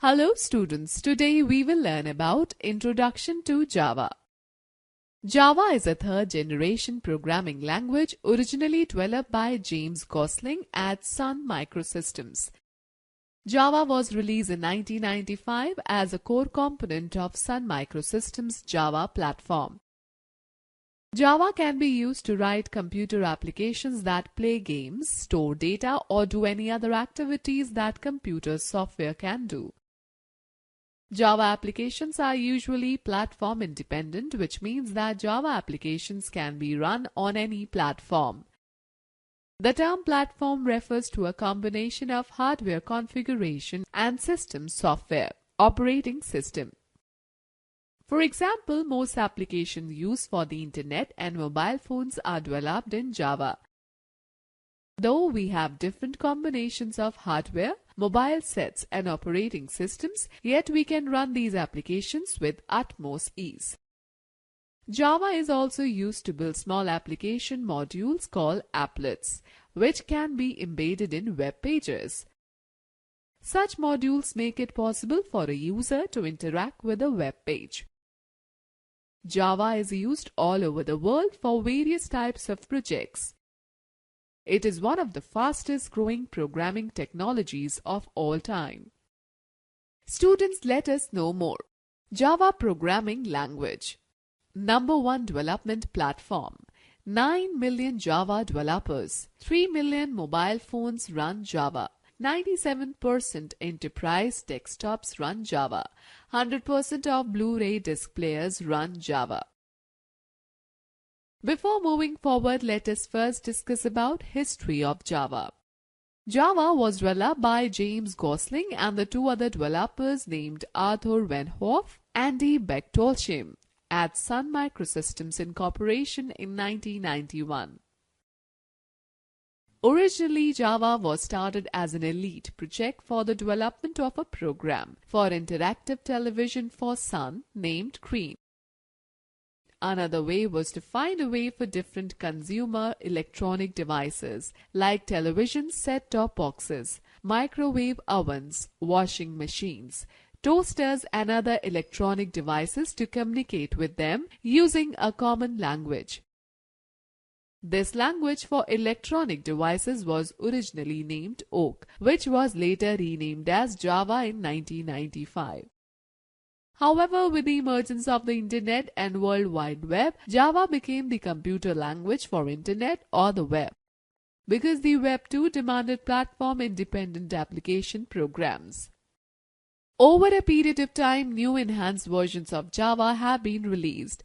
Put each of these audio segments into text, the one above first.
Hello students, today we will learn about Introduction to Java. Java is a third-generation programming language originally developed by James Gosling at Sun Microsystems. Java was released in 1995 as a core component of Sun Microsystems' Java platform. Java can be used to write computer applications that play games, store data, or do any other activities that computer software can do. Java applications are usually platform independent, which means that Java applications can be run on any platform. The term platform refers to a combination of hardware configuration and system software, operating system. For example, most applications used for the internet and mobile phones are developed in Java. Though we have different combinations of hardware, mobile sets and operating systems, yet we can run these applications with utmost ease. Java is also used to build small application modules called applets, which can be embedded in web pages. Such modules make it possible for a user to interact with a web page. Java is used all over the world for various types of projects. It is one of the fastest growing programming technologies of all time. Students, let us know more. Java programming language. Number 1 development platform. 9 million Java developers. 3 million mobile phones run Java. 97% enterprise desktops run Java. 100% of Blu-ray disc players run Java. Before moving forward, let us first discuss about history of Java. Java was developed by James Gosling and the two other developers named Arthur Van Hove and Andy Bechtolsheim at Sun Microsystems Incorporation in 1991. Originally, Java was started as an elite project for the development of a program for interactive television for Sun named Green. Another way was to find a way for different consumer electronic devices like television set-top boxes, microwave ovens, washing machines, toasters and other electronic devices to communicate with them using a common language. This language for electronic devices was originally named Oak, which was later renamed as Java in 1995. However, with the emergence of the Internet and World Wide Web, Java became the computer language for Internet or the web, because the Web too demanded platform-independent application programs. Over a period of time, new enhanced versions of Java have been released.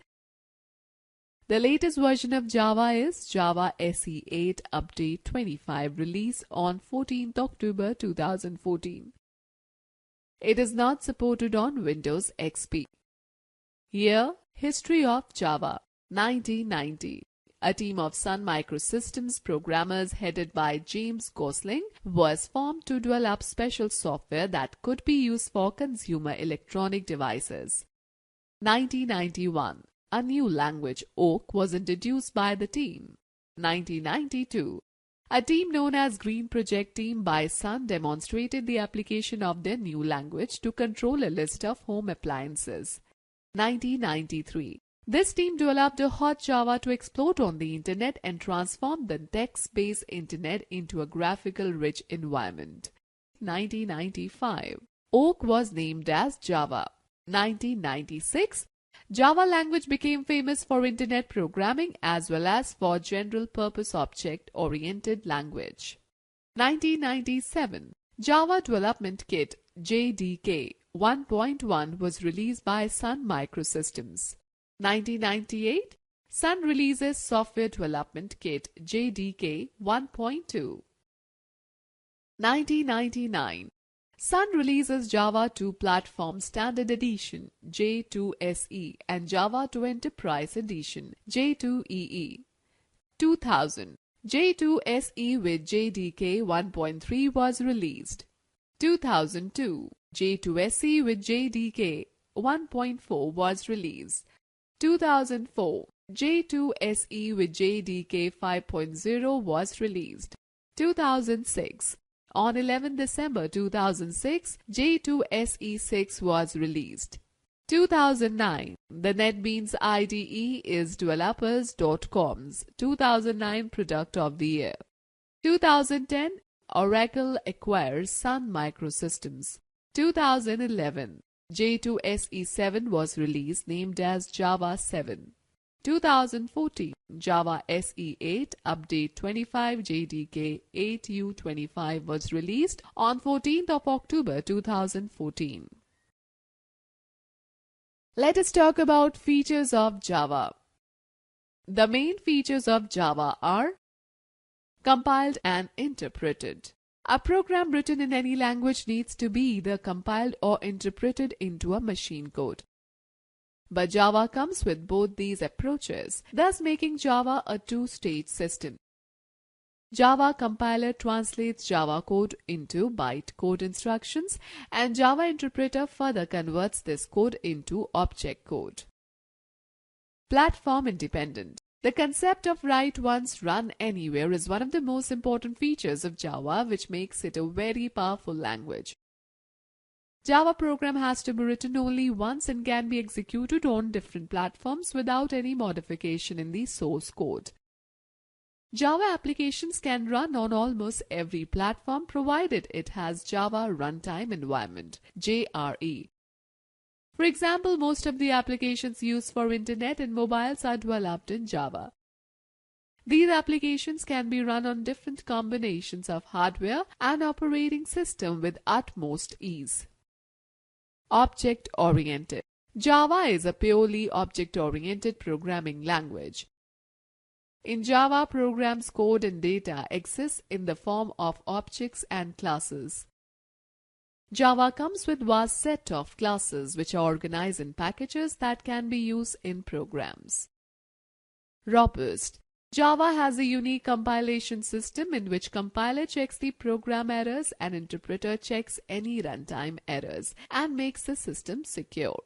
The latest version of Java is Java SE 8 Update 25, released on 14th October 2014. It is not supported on Windows XP. Here, history of Java. 1990. A team of Sun Microsystems programmers headed by James Gosling was formed to develop special software that could be used for consumer electronic devices. 1991. A new language, Oak, was introduced by the team. 1992. A team known as Green Project Team by Sun demonstrated the application of their new language to control a list of home appliances. 1993. This team developed a hot Java to explode on the internet and transform the text-based internet into a graphical-rich environment. 1995. Oak was named as Java. 1996. Java language became famous for internet programming as well as for general-purpose object-oriented language. 1997. Java Development Kit JDK 1.1 was released by Sun Microsystems. 1998. Sun releases Software Development Kit JDK 1.2. 1999. Sun releases Java 2 Platform Standard Edition J2SE and Java 2 Enterprise Edition J2EE. 2000. J2SE with JDK 1.3 was released. 2002. J2SE with JDK 1.4 was released. 2004. J2SE with JDK 5.0 was released. 2006. On 11 December 2006, J2SE6 was released. 2009, the NetBeans IDE is Developers.com's 2009 Product of the Year. 2010, Oracle acquires Sun Microsystems. 2011, J2SE7 was released, named as Java 7. 2014, Java SE8 Update 25 JDK 8U25 was released on 14th of October 2014. Let us talk about features of Java. The main features of Java are compiled and interpreted. A program written in any language needs to be either compiled or interpreted into a machine code. But Java comes with both these approaches, thus making Java a two-stage system. Java compiler translates Java code into bytecode instructions, and Java interpreter further converts this code into object code. Platform independent. The concept of write once, run anywhere is one of the most important features of Java, which makes it a very powerful language. Java program has to be written only once and can be executed on different platforms without any modification in the source code. Java applications can run on almost every platform provided it has Java Runtime Environment (JRE). For example, most of the applications used for internet and mobiles are developed in Java. These applications can be run on different combinations of hardware and operating system with utmost ease. Object-oriented. Java is a purely object-oriented programming language. In Java, programs, code and data exist in the form of objects and classes. Java comes with a vast set of classes which are organized in packages that can be used in programs. Robust. Java has a unique compilation system in which compiler checks the program errors and interpreter checks any runtime errors and makes the system secure.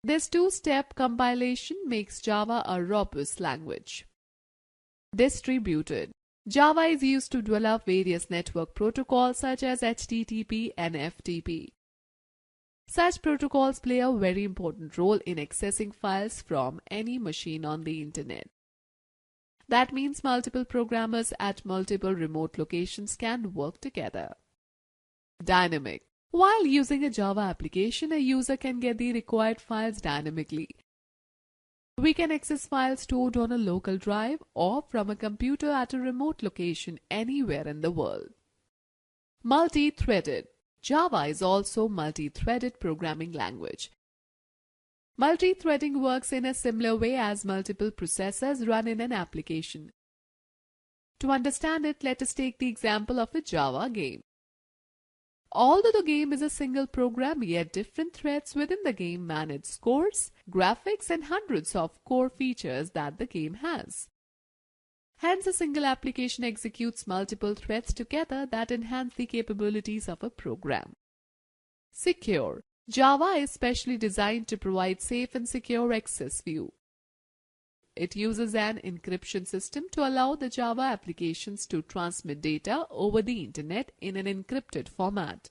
This two-step compilation makes Java a robust language. Distributed. Java is used to develop various network protocols such as HTTP and FTP. Such protocols play a very important role in accessing files from any machine on the internet. That means multiple programmers at multiple remote locations can work together. Dynamic. While using a Java application, a user can get the required files dynamically. We can access files stored on a local drive or from a computer at a remote location anywhere in the world. Multi-threaded. Java is also a multi-threaded programming language. Multi-threading works in a similar way as multiple processes run in an application. To understand it, let us take the example of a Java game. Although the game is a single program, yet different threads within the game manage scores, graphics, and hundreds of core features that the game has. Hence, a single application executes multiple threads together that enhance the capabilities of a program. Secure. Java is specially designed to provide safe and secure access view. It uses an encryption system to allow the Java applications to transmit data over the internet in an encrypted format.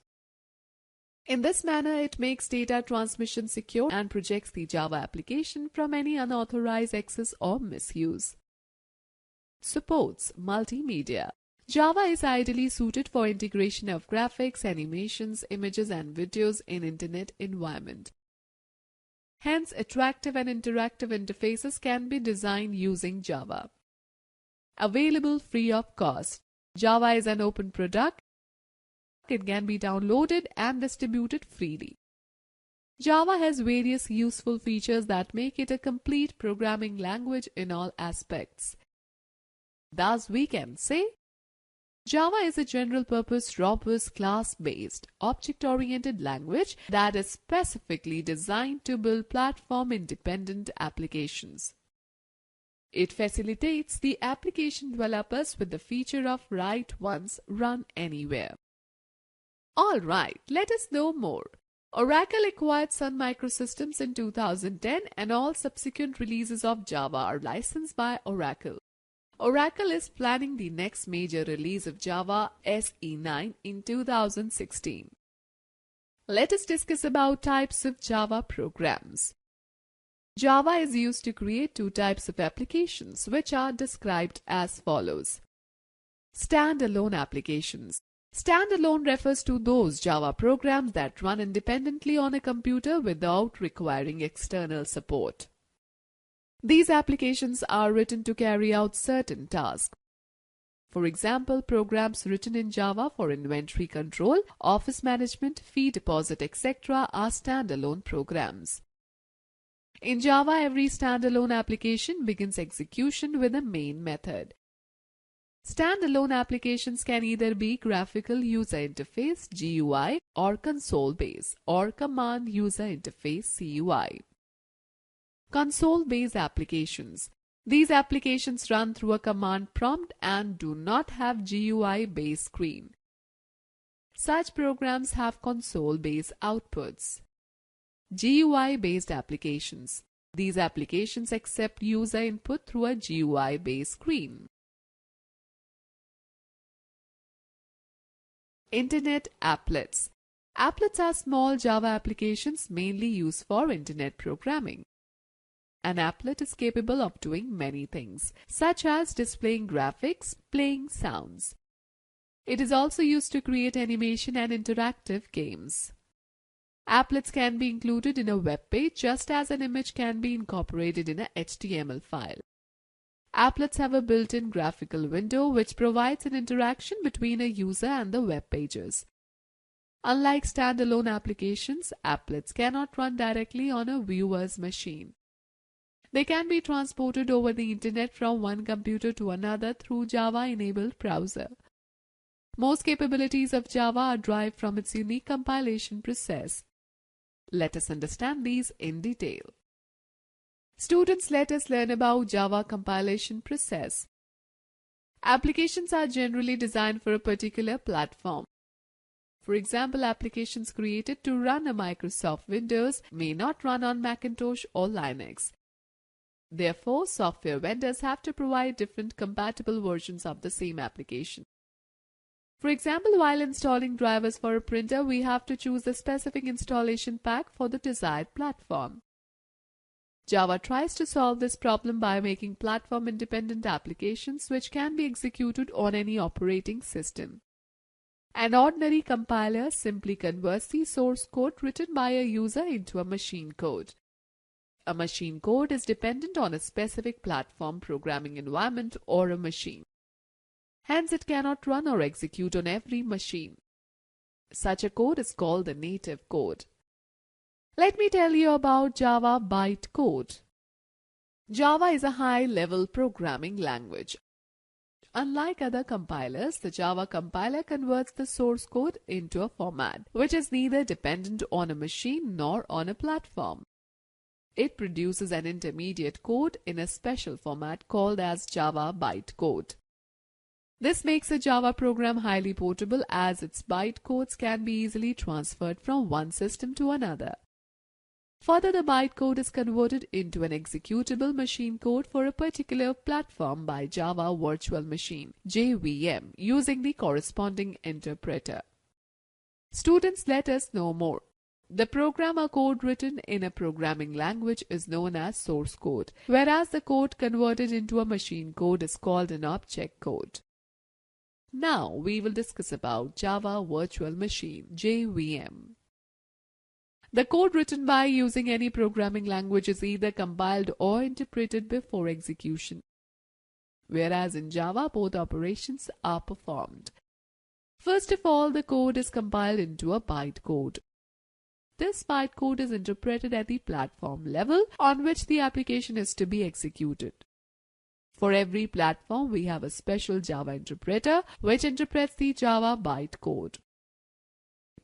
In this manner, it makes data transmission secure and protects the Java application from any unauthorized access or misuse. Supports multimedia. Java is ideally suited for integration of graphics, animations, images, and videos in internet environment. Hence, attractive and interactive interfaces can be designed using Java. Available free of cost. Java is an open product. It can be downloaded and distributed freely. Java has various useful features that make it a complete programming language in all aspects. Thus, we can say Java is a general-purpose, robust, class-based, object-oriented language that is specifically designed to build platform-independent applications. It facilitates the application developers with the feature of write once, run anywhere. Alright, let us know more. Oracle acquired Sun Microsystems in 2010 and all subsequent releases of Java are licensed by Oracle. Oracle is planning the next major release of Java SE9 in 2016. Let us discuss about types of Java programs. Java is used to create two types of applications, which are described as follows. Standalone applications. Standalone refers to those Java programs that run independently on a computer without requiring external support. These applications are written to carry out certain tasks. For example, programs written in Java for inventory control, office management, fee deposit, etc. are standalone programs. In Java, every standalone application begins execution with a main method. Standalone applications can either be graphical user interface (GUI) or console-based or command user interface (CUI). Console-based applications. These applications run through a command prompt and do not have GUI-based screen. Such programs have console-based outputs. GUI-based applications. These applications accept user input through a GUI-based screen. Internet applets. Applets are small Java applications mainly used for internet programming. An applet is capable of doing many things, such as displaying graphics, playing sounds. It is also used to create animation and interactive games. Applets can be included in a web page just as an image can be incorporated in a HTML file. Applets have a built-in graphical window which provides an interaction between a user and the web pages. Unlike standalone applications, applets cannot run directly on a viewer's machine. They can be transported over the internet from one computer to another through Java-enabled browser. Most capabilities of Java are derived from its unique compilation process. Let us understand these in detail. Students, let us learn about Java compilation process. Applications are generally designed for a particular platform. For example, applications created to run a Microsoft Windows may not run on Macintosh or Linux. Therefore, software vendors have to provide different compatible versions of the same application. For example, while installing drivers for a printer, we have to choose the specific installation pack for the desired platform. Java tries to solve this problem by making platform-independent applications which can be executed on any operating system. An ordinary compiler simply converts the source code written by a user into a machine code. A machine code is dependent on a specific platform programming environment or a machine. Hence, it cannot run or execute on every machine. Such a code is called the native code. Let me tell you about Java bytecode. Java is a high-level programming language. Unlike other compilers, the Java compiler converts the source code into a format which is neither dependent on a machine nor on a platform. It produces an intermediate code in a special format called as Java bytecode. This makes a Java program highly portable as its bytecodes can be easily transferred from one system to another. Further, the bytecode is converted into an executable machine code for a particular platform by Java Virtual Machine (JVM) using the corresponding interpreter. Students, let us know more. The programmer code written in a programming language is known as source code, whereas the code converted into a machine code is called an object code. Now we will discuss about Java Virtual Machine (JVM). The code written by using any programming language is either compiled or interpreted before execution, whereas in Java both operations are performed. First of all, the code is compiled into a bytecode. This bytecode is interpreted at the platform level on which the application is to be executed. For every platform, we have a special Java interpreter which interprets the Java bytecode.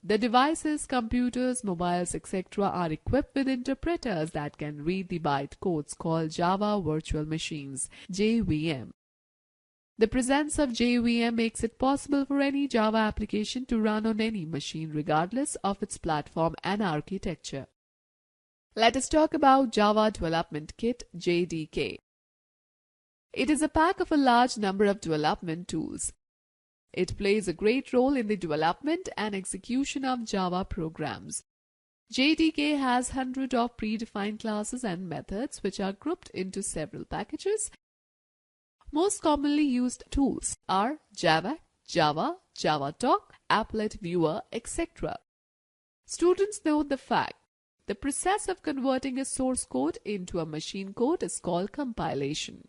The devices, computers, mobiles, etc. are equipped with interpreters that can read the bytecodes called Java Virtual Machines (JVM). The presence of JVM makes it possible for any Java application to run on any machine regardless of its platform and architecture. Let us talk about Java Development Kit (JDK). It is a pack of a large number of development tools. It plays a great role in the development and execution of Java programs. JDK has hundreds of predefined classes and methods which are grouped into several packages. Most commonly used tools are Java, JavaTalk, Applet Viewer, etc. Students note the fact the process of converting a source code into a machine code is called compilation.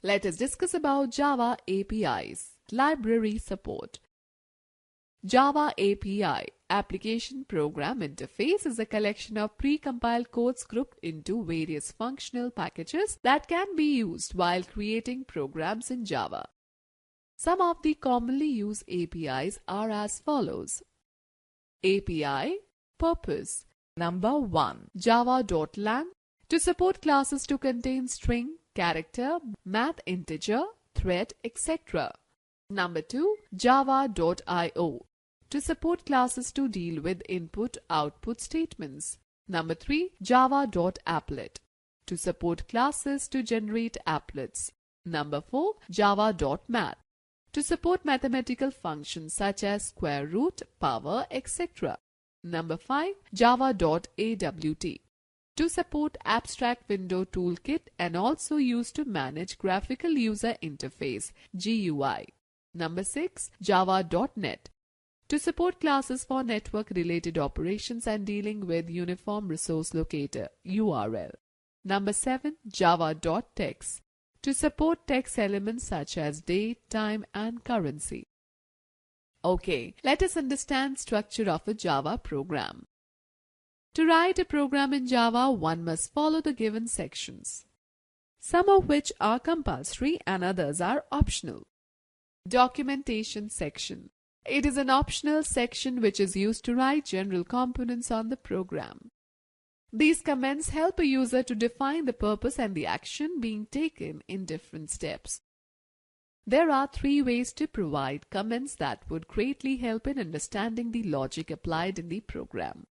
Let us discuss about Java APIs. Library support. Java API, Application Program Interface, is a collection of pre-compiled codes grouped into various functional packages that can be used while creating programs in Java. Some of the commonly used APIs are as follows. API Purpose. Number 1. Java.lang, to support classes to contain string, character, math integer, thread, etc. Number 2. Java.io, to support classes to deal with input-output statements. Number 3. Java.applet, to support classes to generate applets. Number 4. Java.math, to support mathematical functions such as square root, power, etc. Number 5. Java.awt, to support Abstract Window Toolkit and also used to manage Graphical User Interface (GUI). Number 6. Java.net, to support classes for network-related operations and dealing with Uniform Resource Locator (URL). Number 7. Java.text, to support text elements such as date, time, and currency. Okay, let us understand structure of a Java program. To write a program in Java, one must follow the given sections, some of which are compulsory and others are optional. Documentation section. It is an optional section which is used to write general components on the program. These comments help a user to define the purpose and the action being taken in different steps. There are 3 ways to provide comments that would greatly help in understanding the logic applied in the program.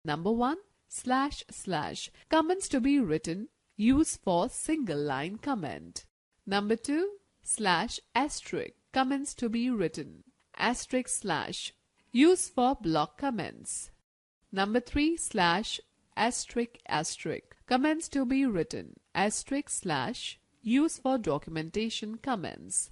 Number 1. // comments to be written, use for single line comment. Number 2. ***, comments to be written, */ use for block comments. Number 3. ***, comments to be written, */ use for documentation comments.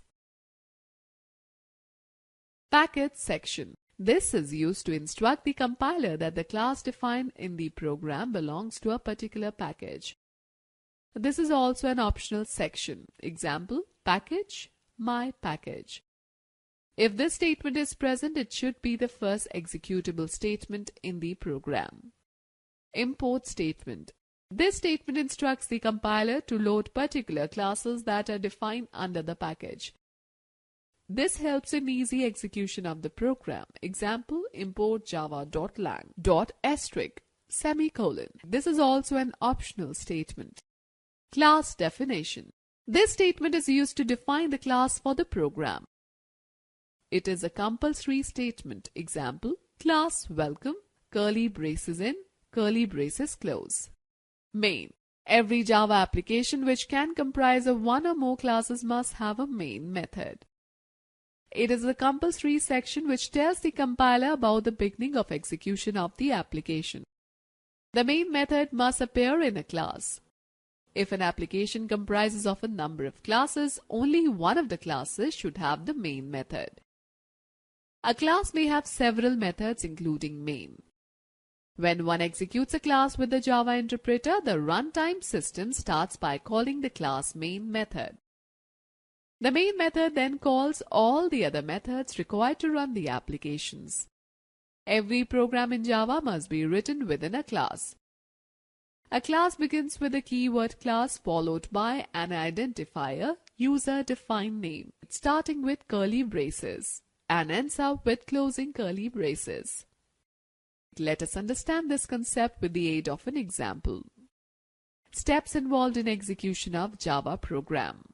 Package section. This is used to instruct the compiler that the class defined in the program belongs to a particular package. This is also an optional section. Example, package, my package. If this statement is present, it should be the first executable statement in the program. Import statement. This statement instructs the compiler to load particular classes that are defined under the package. This helps in easy execution of the program. Example, import java.lang, semicolon. This is also an optional statement. Class definition. This statement is used to define the class for the program. It is a compulsory statement. Example, class welcome, curly braces in, curly braces close. Main. Every Java application which can comprise of 1 or more classes must have a main method. It is a compulsory section which tells the compiler about the beginning of execution of the application. The main method must appear in a class. If an application comprises of a number of classes, only one of the classes should have the main method. A class may have several methods including main. When one executes a class with the Java interpreter, the runtime system starts by calling the class main method. The main method then calls all the other methods required to run the applications. Every program in Java must be written within a class. A class begins with a keyword class followed by an identifier, user-defined name, starting with curly braces, and ends up with closing curly braces. Let us understand this concept with the aid of an example. Steps involved in execution of Java program.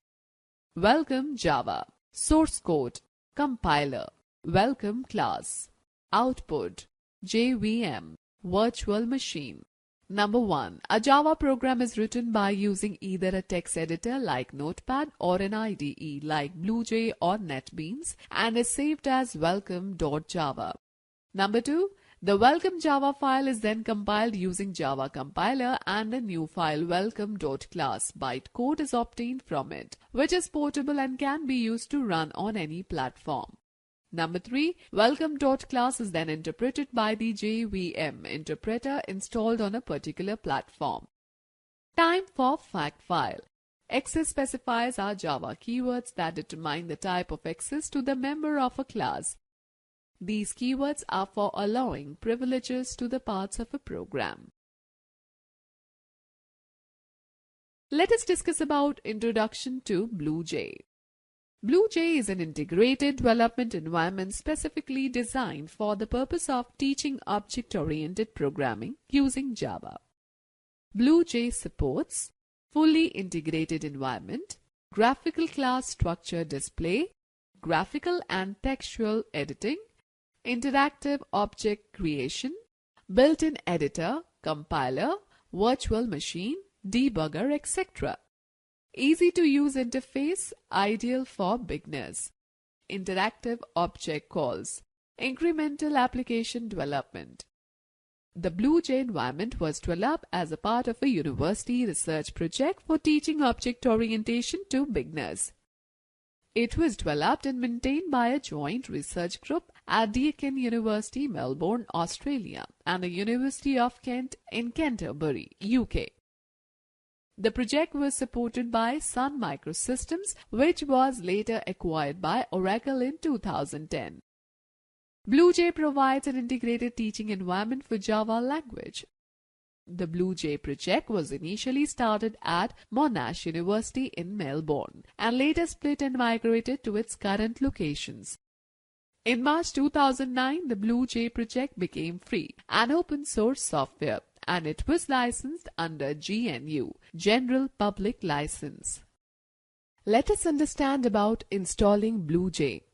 Welcome Java. Source code. Compiler. Welcome class. Output. JVM. Virtual machine. Number 1. A Java program is written by using either a text editor like Notepad or an IDE like BlueJ or NetBeans and is saved as welcome.java. Number 2. The welcome Java file is then compiled using Java compiler and a new file welcome.class bytecode is obtained from it, which is portable and can be used to run on any platform. Number 3. Welcome.class is then interpreted by the JVM interpreter installed on a particular platform. Time for fact file. Access specifiers are Java keywords that determine the type of access to the member of a class. These keywords are for allowing privileges to the parts of a program. Let us discuss about Introduction to BlueJ. BlueJ is an integrated development environment specifically designed for the purpose of teaching object-oriented programming using Java. BlueJ supports fully integrated environment, graphical class structure display, graphical and textual editing, interactive object creation, built-in editor, compiler, virtual machine, debugger, etc. Easy to use interface, ideal for beginners. Interactive object calls, incremental application development. The BlueJ environment was developed as a part of a university research project for teaching object orientation to beginners. It was developed and maintained by a joint research group at Deakin University, Melbourne, Australia, and the University of Kent in Canterbury, UK. The project was supported by Sun Microsystems, which was later acquired by Oracle in 2010. BlueJ provides an integrated teaching environment for Java language. The BlueJ project was initially started at Monash University in Melbourne and later split and migrated to its current locations. In March 2009, the BlueJ project became free and open source software, and it was licensed under GNU, General Public License. Let us understand about installing BlueJ.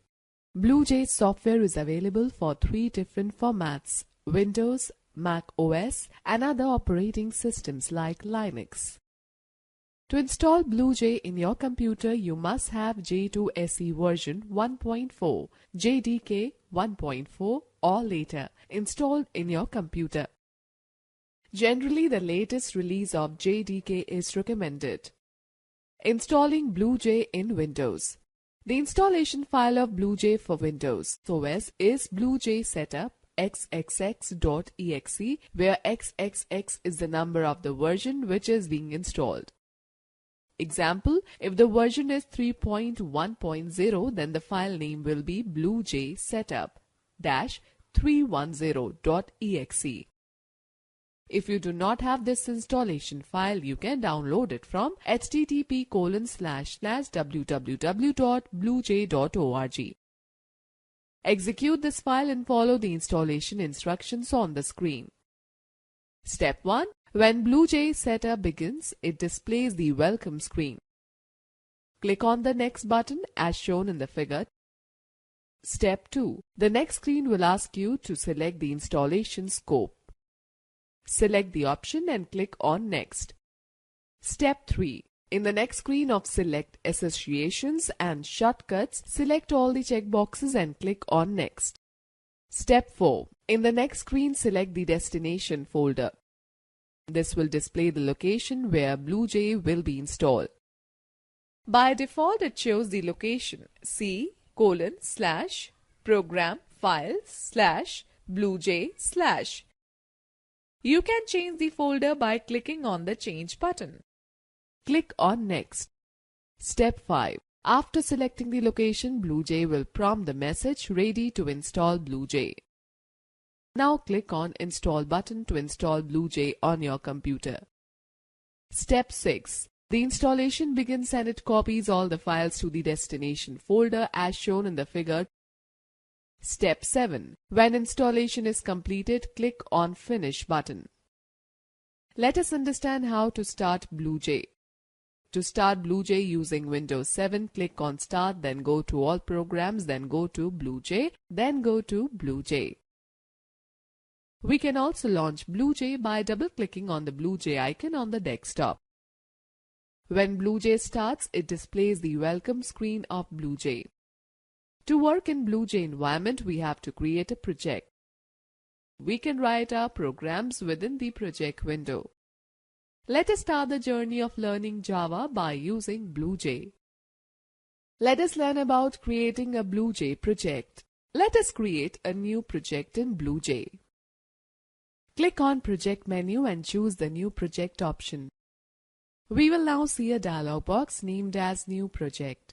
BlueJ software is available for 3 different formats: Windows, Mac OS, and other operating systems like Linux. To install BlueJ in your computer, you must have J2SE version 1.4, JDK 1.4 or later installed in your computer. Generally, the latest release of JDK is recommended. Installing BlueJ in Windows. The installation file of BlueJ for Windows OS is BlueJ setup xxx.exe, where xxx is the number of the version which is being installed. Example, if the version is 3.1.0, then the file name will be BlueJ setup-310.exe. If you do not have this installation file, you can download it from http://www.bluej.org. Execute this file and follow the installation instructions on the screen. Step 1. When BlueJ setup begins, it displays the welcome screen. Click on the next button as shown in the figure. Step 2. The next screen will ask you to select the installation scope. Select the option and click on Next. Step 3. In the next screen of Select Associations and Shortcuts, select all the checkboxes and click on Next. Step 4. In the next screen, select the destination folder. This will display the location where BlueJ will be installed. By default, it shows the location C:/program/file/BlueJ/. You can change the folder by clicking on the Change button. Click on Next. Step 5. After selecting the location, BlueJ will prompt the message ready to install BlueJ. Now click on Install button to install BlueJ on your computer. Step 6. The installation begins and it copies all the files to the destination folder as shown in the figure. Step 7. When installation is completed, click on Finish button. Let us understand how to start BlueJ. To start BlueJ using Windows 7, click on Start, then go to All Programs, then go to BlueJ, then go to BlueJ. We can also launch BlueJ by double-clicking on the BlueJ icon on the desktop. When BlueJ starts, it displays the welcome screen of BlueJ. To work in BlueJ environment, we have to create a project. We can write our programs within the project window. Let us start the journey of learning Java by using BlueJ. Let us learn about creating a BlueJ project. Let us create a new project in BlueJ. Click on Project menu and choose the New Project option. We will now see a dialog box named as New Project.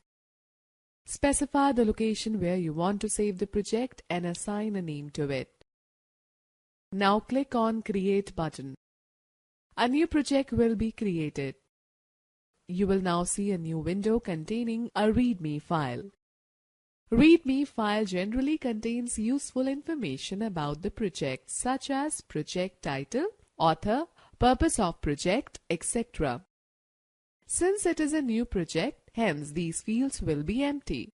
Specify the location where you want to save the project and assign a name to it. Now click on Create button. A new project will be created. You will now see a new window containing a README file. README file generally contains useful information about the project such as project title, author, purpose of project, etc. Since it is a new project, hence these fields will be empty.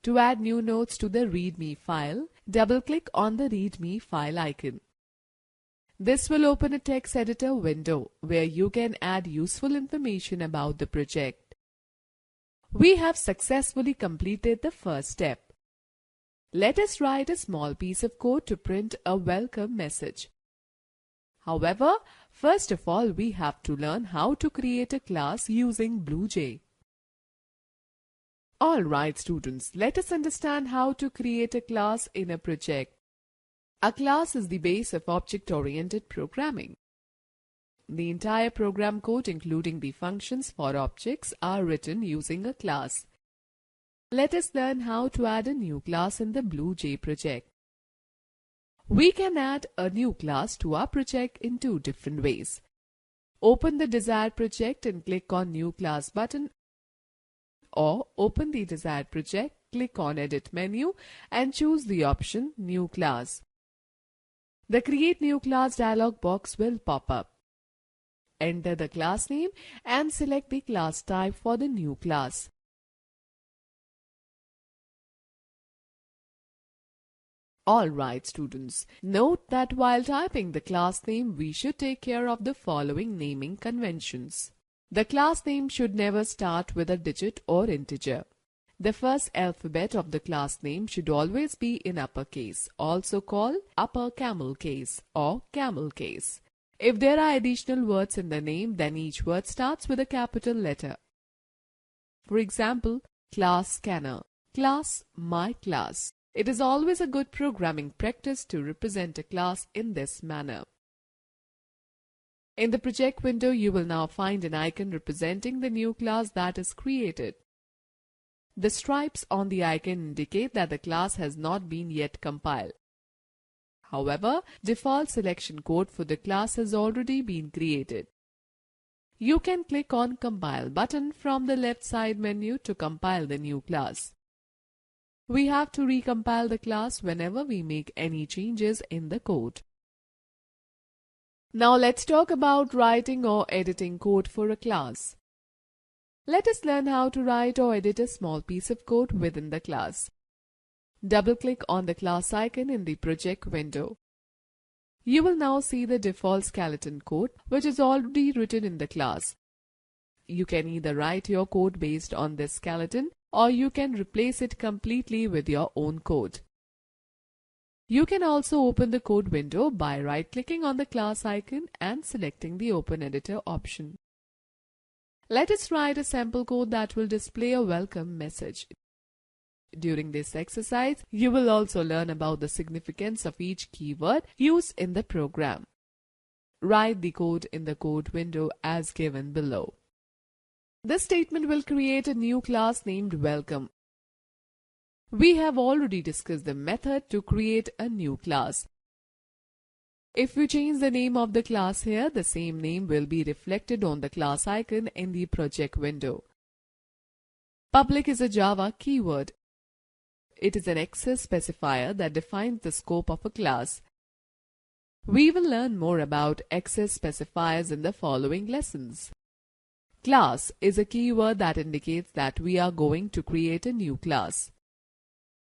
To add new notes to the README file, double-click on the README file icon. This will open a text editor window where you can add useful information about the project. We have successfully completed the first step. Let us write a small piece of code to print a welcome message. However, first of all, we have to learn how to create a class using BlueJ. Alright students, let us understand how to create a class in a project. A class is the base of object-oriented programming. The entire program code, including the functions for objects, are written using a class. Let us learn how to add a new class in the BlueJ project. We can add a new class to our project in two different ways. Open the desired project and click on New Class button, or open the desired project, click on Edit menu and choose the option New Class. The Create New Class dialog box will pop up. Enter the class name and select the class type for the new class. Alright students, note that while typing the class name, we should take care of the following naming conventions. The class name should never start with a digit or integer. The first alphabet of the class name should always be in uppercase, also called upper camel case or camel case. If there are additional words in the name, then each word starts with a capital letter. For example, class scanner, class, my class. It is always a good programming practice to represent a class in this manner. In the project window, you will now find an icon representing the new class that is created. The stripes on the icon indicate that the class has not been yet compiled. However, default selection code for the class has already been created. You can click on Compile button from the left side menu to compile the new class. We have to recompile the class whenever we make any changes in the code. Now let's talk about writing or editing code for a class. Let us learn how to write or edit a small piece of code within the class. Double-click on the class icon in the project window. You will now see the default skeleton code which is already written in the class. You can either write your code based on this skeleton or you can replace it completely with your own code. You can also open the code window by right-clicking on the class icon and selecting the Open Editor option. Let us write a sample code that will display a welcome message. During this exercise, you will also learn about the significance of each keyword used in the program. Write the code in the code window as given below. This statement will create a new class named Welcome. We have already discussed the method to create a new class. If we change the name of the class here, the same name will be reflected on the class icon in the project window. Public is a Java keyword. It is an access specifier that defines the scope of a class. We will learn more about access specifiers in the following lessons. Class is a keyword that indicates that we are going to create a new class.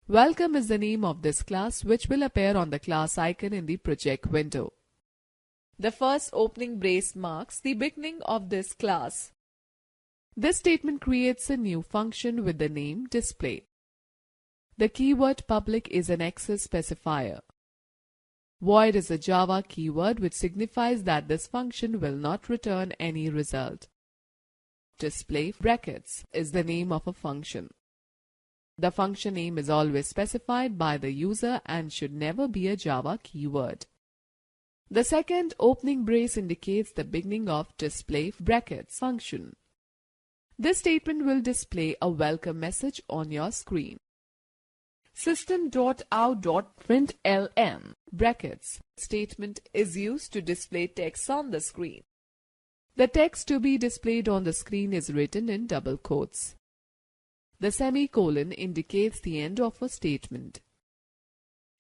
Welcome is the name of this class, which will appear on the class icon in the project window. The first opening brace marks the beginning of this class. This statement creates a new function with the name display. The keyword public is an access specifier. Void is a Java keyword which signifies that this function will not return any result. Display brackets is the name of a function. The function name is always specified by the user and should never be a Java keyword. The second opening brace indicates the beginning of display brackets function. This statement will display a welcome message on your screen. System.out.println brackets statement is used to display text on the screen. The text to be displayed on the screen is written in double quotes. The semicolon indicates the end of a statement.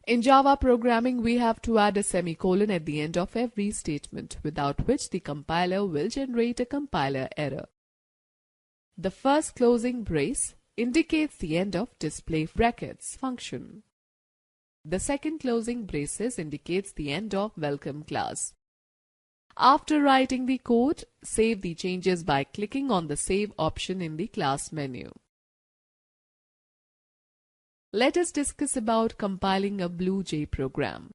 In Java programming, we have to add a semicolon at the end of every statement, without which the compiler will generate a compiler error. The first closing brace indicates the end of display brackets function. The second closing braces indicates the end of welcome class. After writing the code, save the changes by clicking on the Save option in the class menu. Let us discuss about compiling a BlueJ program.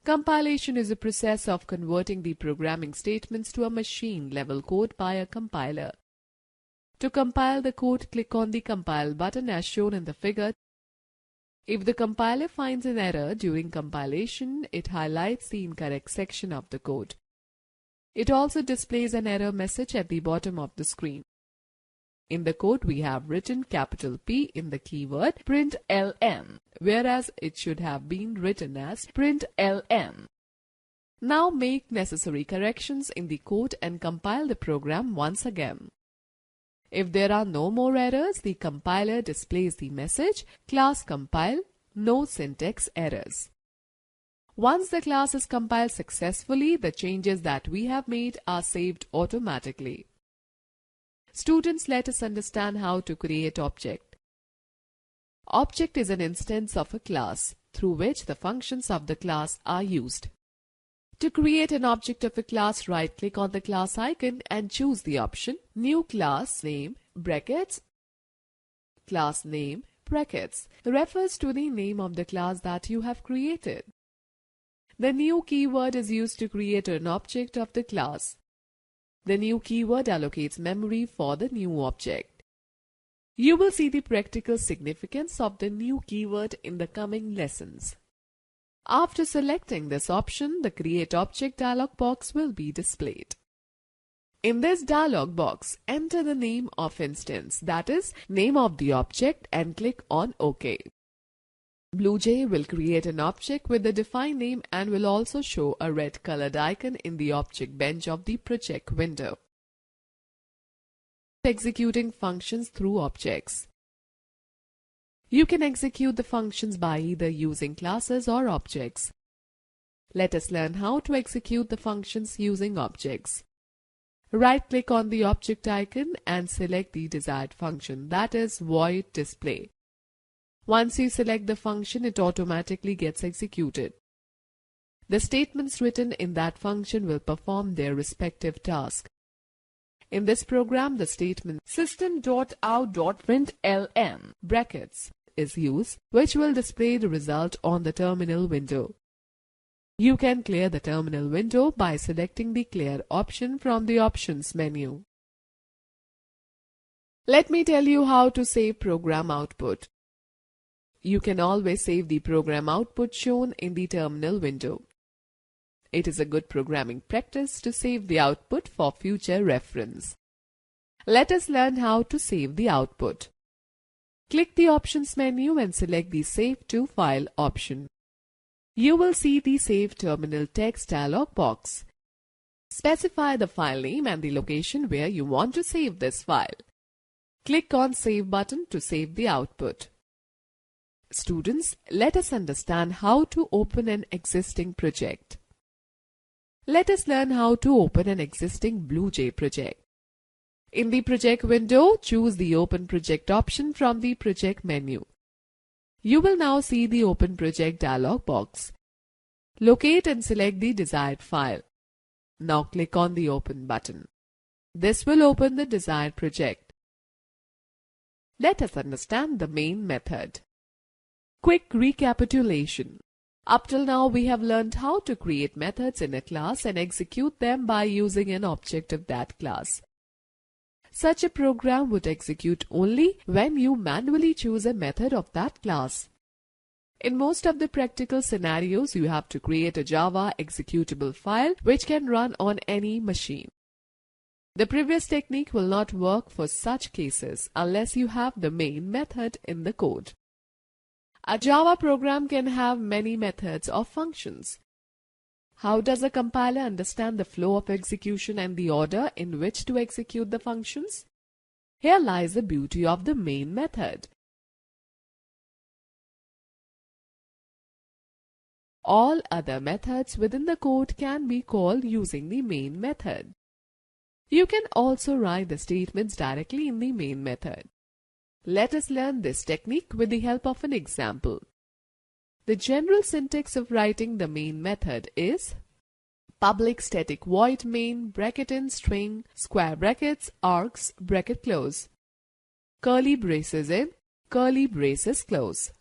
Compilation is a process of converting the programming statements to a machine-level code by a compiler. To compile the code, click on the Compile button as shown in the figure. If the compiler finds an error during compilation, it highlights the incorrect section of the code. It also displays an error message at the bottom of the screen. In the code, we have written capital P in the keyword println, whereas it should have been written as println. Now make necessary corrections in the code and compile the program once again. If there are no more errors, the compiler displays the message class compile, no syntax errors. Once the class is compiled successfully, the changes that we have made are saved automatically. Students, let us understand how to create object. Object is an instance of a class through which the functions of the class are used. To create an object of a class, right-click on the class icon and choose the option New Class Name brackets. Class name brackets refers to the name of the class that you have created. The new keyword is used to create an object of the class. The new keyword allocates memory for the new object. You will see the practical significance of the new keyword in the coming lessons. After selecting this option, the Create Object dialog box will be displayed. In this dialog box, enter the name of instance, that is, name of the object, and click on OK. BlueJ will create an object with the defined name and will also show a red colored icon in the object bench of the project window. Executing functions through objects. You can execute the functions by either using classes or objects. Let us learn how to execute the functions using objects. Right-click on the object icon and select the desired function, that is, void display. Once you select the function, it automatically gets executed. The statements written in that function will perform their respective task. In this program, the statement system.out.println brackets is used, which will display the result on the terminal window. You can clear the terminal window by selecting the Clear option from the Options menu. Let me tell you how to save program output. You can always save the program output shown in the terminal window. It is a good programming practice to save the output for future reference. Let us learn how to save the output. Click the Options menu and select the Save to File option. You will see the Save Terminal text dialog box. Specify the file name and the location where you want to save this file. Click on Save button to save the output. Students, let us understand how to open an existing project. Let us learn how to open an existing BlueJ project. In the project window, choose the Open Project option from the project menu. You will now see the Open Project dialog box. Locate and select the desired file. Now click on the Open button. This will open the desired project. Let us understand the main method. Quick recapitulation. Up till now we have learned how to create methods in a class and execute them by using an object of that class. Such a program would execute only when you manually choose a method of that class. In most of the practical scenarios, you have to create a Java executable file which can run on any machine. The previous technique will not work for such cases unless you have the main method in the code. A Java program can have many methods or functions. How does a compiler understand the flow of execution and the order in which to execute the functions? Here lies the beauty of the main method. All other methods within the code can be called using the main method. You can also write the statements directly in the main method. Let us learn this technique with the help of an example. The general syntax of writing the main method is public static void main bracket in string square brackets args bracket close curly braces in curly braces close.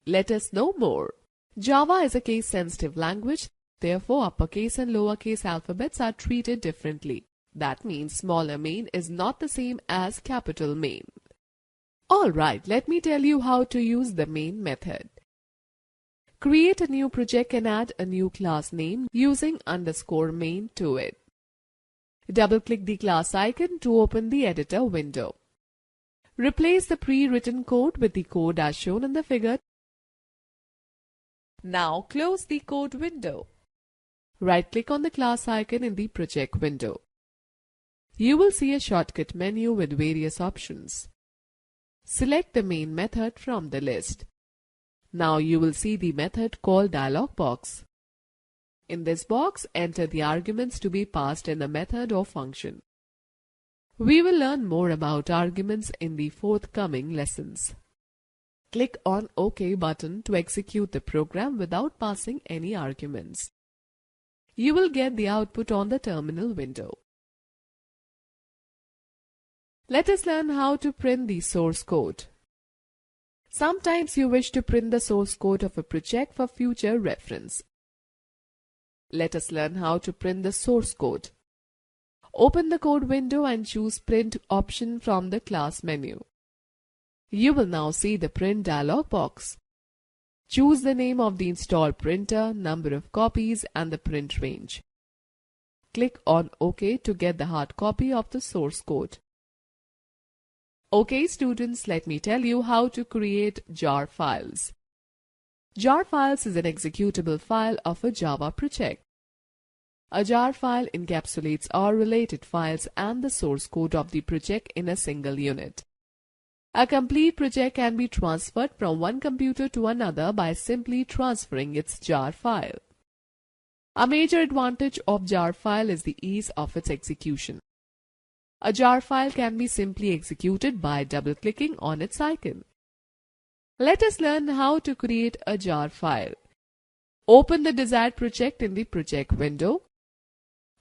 Let us know more. Java is a case-sensitive language, therefore uppercase and lowercase alphabets are treated differently. That means smaller main is not the same as capital main. Alright, let me tell you how to use the main method. Create a new project and add a new class name using _main to it. Double-click the class icon to open the editor window. Replace the pre-written code with the code as shown in the figure. Now close the code window. Right-click on the class icon in the project window. You will see a shortcut menu with various options. Select the main method from the list. Now you will see the method called dialog box. In this box, enter the arguments to be passed in the method or function. We will learn more about arguments in the forthcoming lessons. Click on OK button to execute the program without passing any arguments. You will get the output on the terminal window. Let us learn how to print the source code. Sometimes you wish to print the source code of a project for future reference. Let us learn how to print the source code. Open the code window and choose Print option from the class menu. You will now see the Print dialog box. Choose the name of the installed printer, number of copies and the print range. Click on OK to get the hard copy of the source code. Okay students, let me tell you how to create jar files. Jar files is an executable file of a Java project. A jar file encapsulates all related files and the source code of the project in a single unit. A complete project can be transferred from one computer to another by simply transferring its jar file. A major advantage of jar file is the ease of its execution. A jar file can be simply executed by double-clicking on its icon. Let us learn how to create a jar file. Open the desired project in the project window.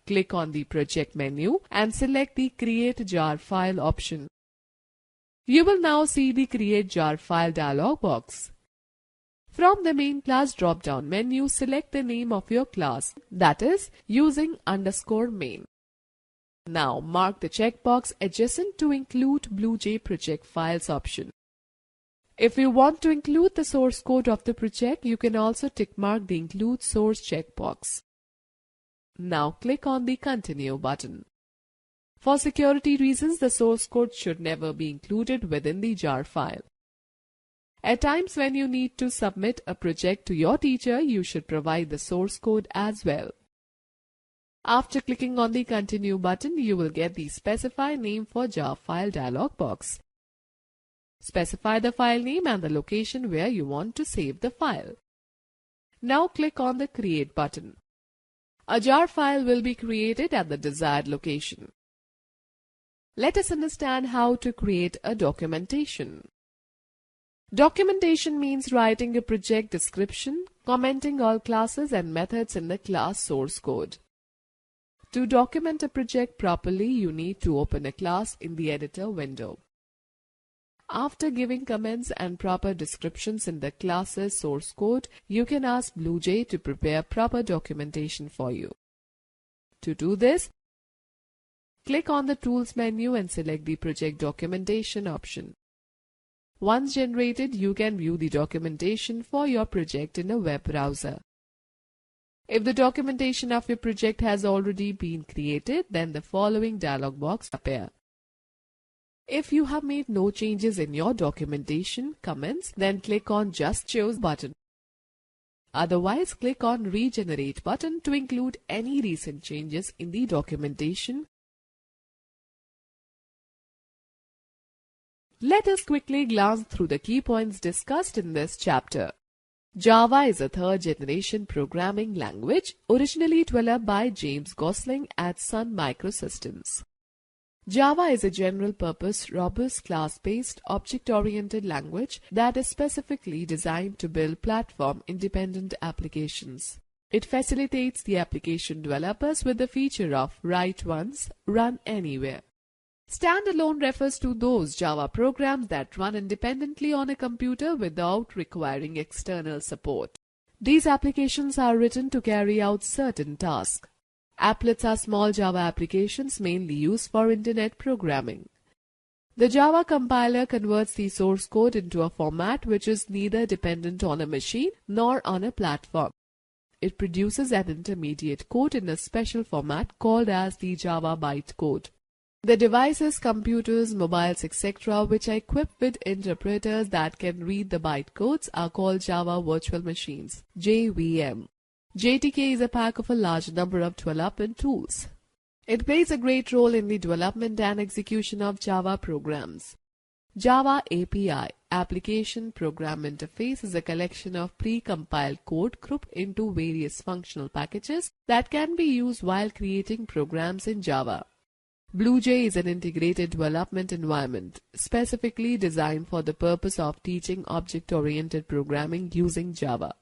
Click on the project menu and select the Create Jar File option. You will now see the Create Jar File dialog box. From the main class drop-down menu, select the name of your class, that is, using _main. Now mark the checkbox adjacent to Include BlueJ Project Files option. If you want to include the source code of the project, you can also tick mark the Include Source checkbox. Now click on the Continue button. For security reasons, the source code should never be included within the jar file. At times when you need to submit a project to your teacher, you should provide the source code as well. After clicking on the Continue button, you will get the Specify Name for Jar File dialog box. Specify the file name and the location where you want to save the file. Now click on the Create button. A jar file will be created at the desired location. Let us understand how to create a documentation. Documentation means writing a project description, commenting all classes and methods in the class source code. To document a project properly, you need to open a class in the editor window. After giving comments and proper descriptions in the class's source code, you can ask BlueJ to prepare proper documentation for you. To do this, click on the Tools menu and select the Project Documentation option. Once generated, you can view the documentation for your project in a web browser. If the documentation of your project has already been created, then the following dialog box appear. If you have made no changes in your documentation comments, then click on Just Choose button. Otherwise, click on Regenerate button to include any recent changes in the documentation. Let us quickly glance through the key points discussed in this chapter. Java is a third-generation programming language originally developed by James Gosling at Sun Microsystems. Java is a general-purpose, robust, class-based, object-oriented language that is specifically designed to build platform-independent applications. It facilitates the application developers with the feature of write once, run anywhere. Standalone refers to those Java programs that run independently on a computer without requiring external support. These applications are written to carry out certain tasks. Applets are small Java applications mainly used for Internet programming. The Java compiler converts the source code into a format which is neither dependent on a machine nor on a platform. It produces an intermediate code in a special format called as the Java bytecode. The devices, computers, mobiles, etc. which are equipped with interpreters that can read the bytecodes are called Java Virtual Machines, JVM. JTK is a pack of a large number of development tools. It plays a great role in the development and execution of Java programs. Java API, Application Program Interface, is a collection of pre-compiled code grouped into various functional packages that can be used while creating programs in Java. BlueJ is an integrated development environment, specifically designed for the purpose of teaching object-oriented programming using Java.